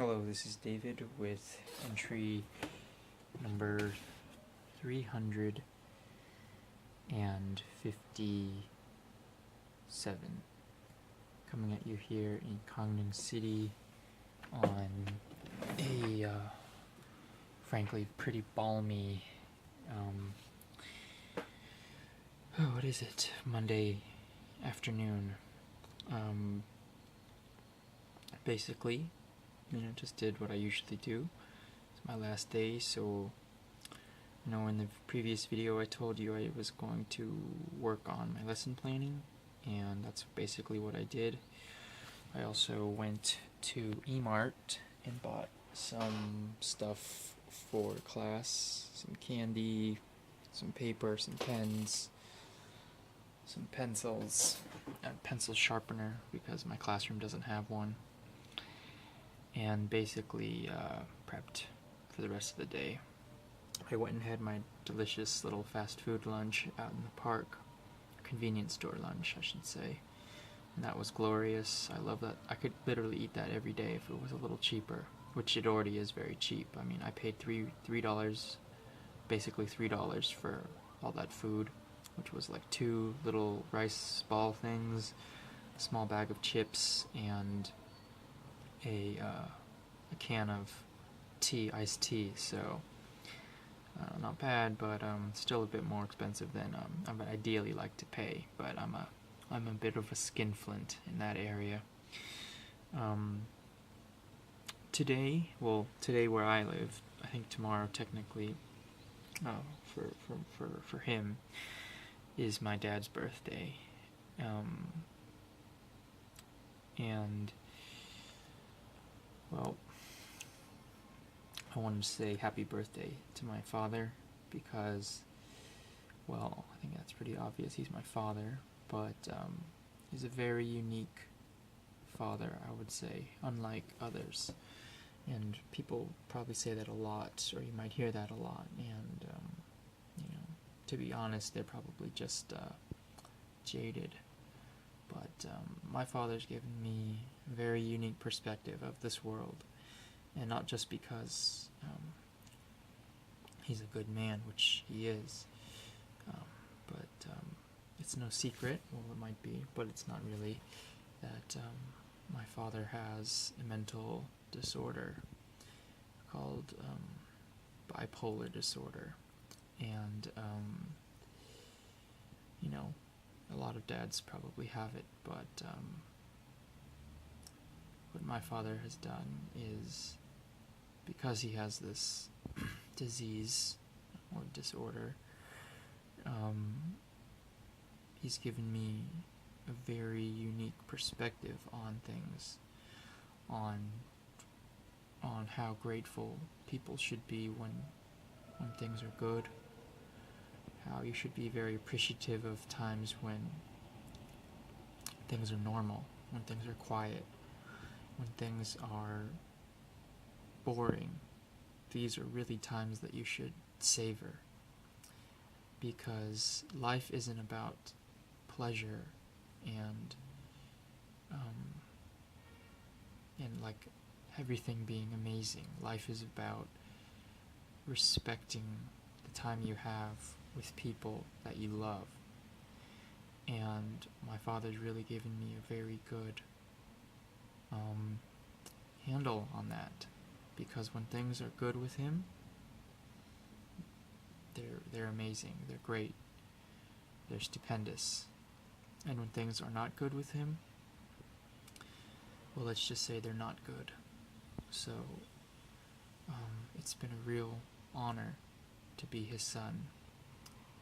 Hello, this is David with entry number 357, coming at you here in Gangneung City on a frankly pretty balmy what is it, Monday afternoon. Basically, just did what I usually do. It's my last day, so in the previous video I told you I was going to work on my lesson planning, and that's basically what I did. I also went to eMart and bought some stuff for class, some candy, some paper, some pens, some pencils, a pencil sharpener because my classroom doesn't have one, and basically prepped for the rest of the day. I went and had my delicious little fast food lunch out in the park, convenience store lunch I should say, and that was glorious. I love that. I could literally eat that every day if it was a little cheaper, which it already is very cheap. I mean, I paid $3, basically $3 for all that food, which was like 2 little rice ball things, a small bag of chips, and a can of iced tea. So not bad, but still a bit more expensive than I would ideally like to pay. But I'm a bit of a skinflint in that area. Today where I live, I think tomorrow technically, for him, is my dad's birthday, and well, I wanted to say happy birthday to my father because, well, I think that's pretty obvious. He's my father, but he's a very unique father, I would say, unlike others. And people probably say that a lot, or you might hear that a lot, and to be honest, they're probably just jaded. But my father's given me a very unique perspective of this world, and not just because he's a good man, which he is, but it's no secret, well it might be, but it's not really, that my father has a mental disorder called bipolar disorder, and a lot of dads probably have it, but what my father has done is, because he has this disease or disorder, he's given me a very unique perspective on things, on how grateful people should be when things are good, how you should be very appreciative of times when things are normal, when things are quiet, when things are boring. These are really times that you should savor, because life isn't about pleasure and like everything being amazing. Life is about respecting the time you have with people that you love, and my father's really given me a very good handle on that, because when things are good with him, they're amazing, they're great, they're stupendous, and when things are not good with him, well, let's just say they're not good. So it's been a real honor to be his son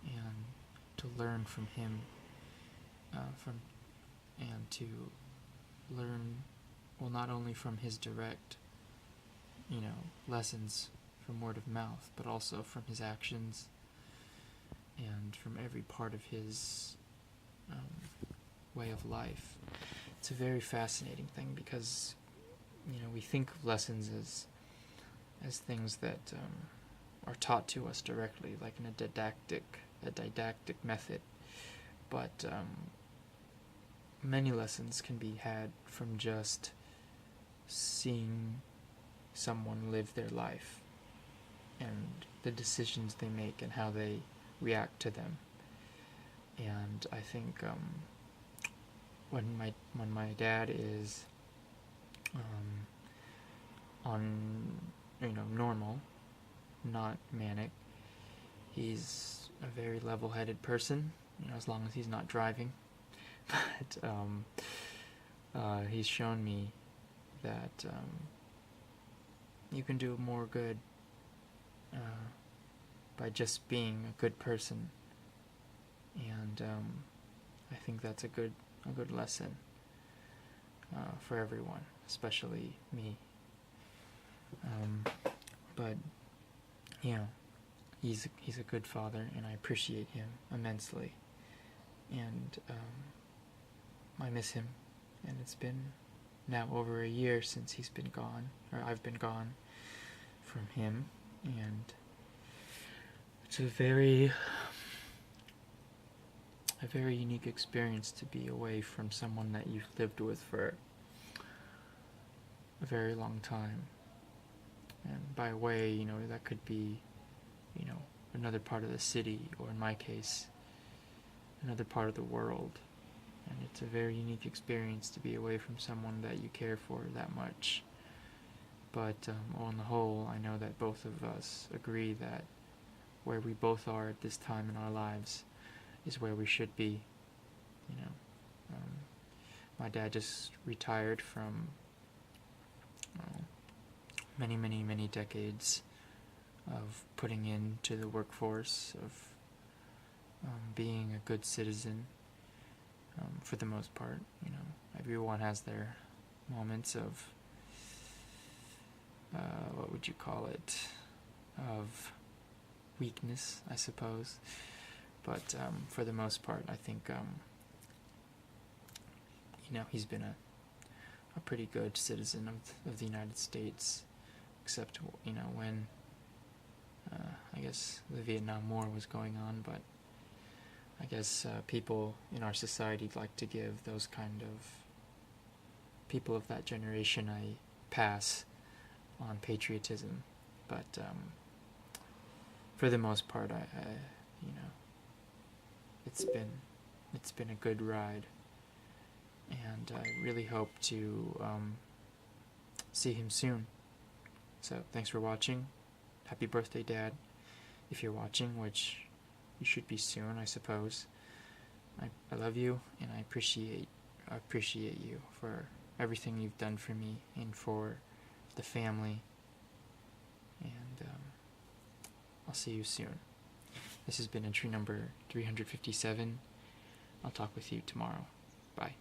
and to learn from him, and to learn, well, not only from his direct lessons from word of mouth, but also from his actions and from every part of his way of life. It's a very fascinating thing, because we think of lessons as things that are taught to us directly, like in a didactic method, but many lessons can be had from just seeing someone live their life and the decisions they make and how they react to them. And I think when my dad is on normal, not manic, he's a very level-headed person, as long as he's not driving. But he's shown me that you can do more good by just being a good person, and I think that's a good lesson for everyone, especially me. But he's a good father, and I appreciate him immensely, and I miss him. And it's been now over a year since he's been gone, or I've been gone from him, and it's a very unique experience to be away from someone that you've lived with for a very long time. And by away, that could be, another part of the city, or in my case, another part of the world. And it's a very unique experience to be away from someone that you care for that much. But on the whole, I know that both of us agree that where we both are at this time in our lives is where we should be. My dad just retired from many decades of putting into the workforce, of being a good citizen. For the most part, everyone has their moments of, what would you call it, of weakness, I suppose. But for the most part, I think, he's been a pretty good citizen of the United States, except, when, I guess, the Vietnam War was going on, but I guess people in our society like to give those kind of people of that generation a pass on patriotism, but for the most part, it's been a good ride, and I really hope to see him soon. So thanks for watching. Happy birthday, Dad, if you're watching, which you should be soon, I suppose. I love you, and I appreciate you for everything you've done for me and for the family. And I'll see you soon. This has been entry number 357. I'll talk with you tomorrow. Bye.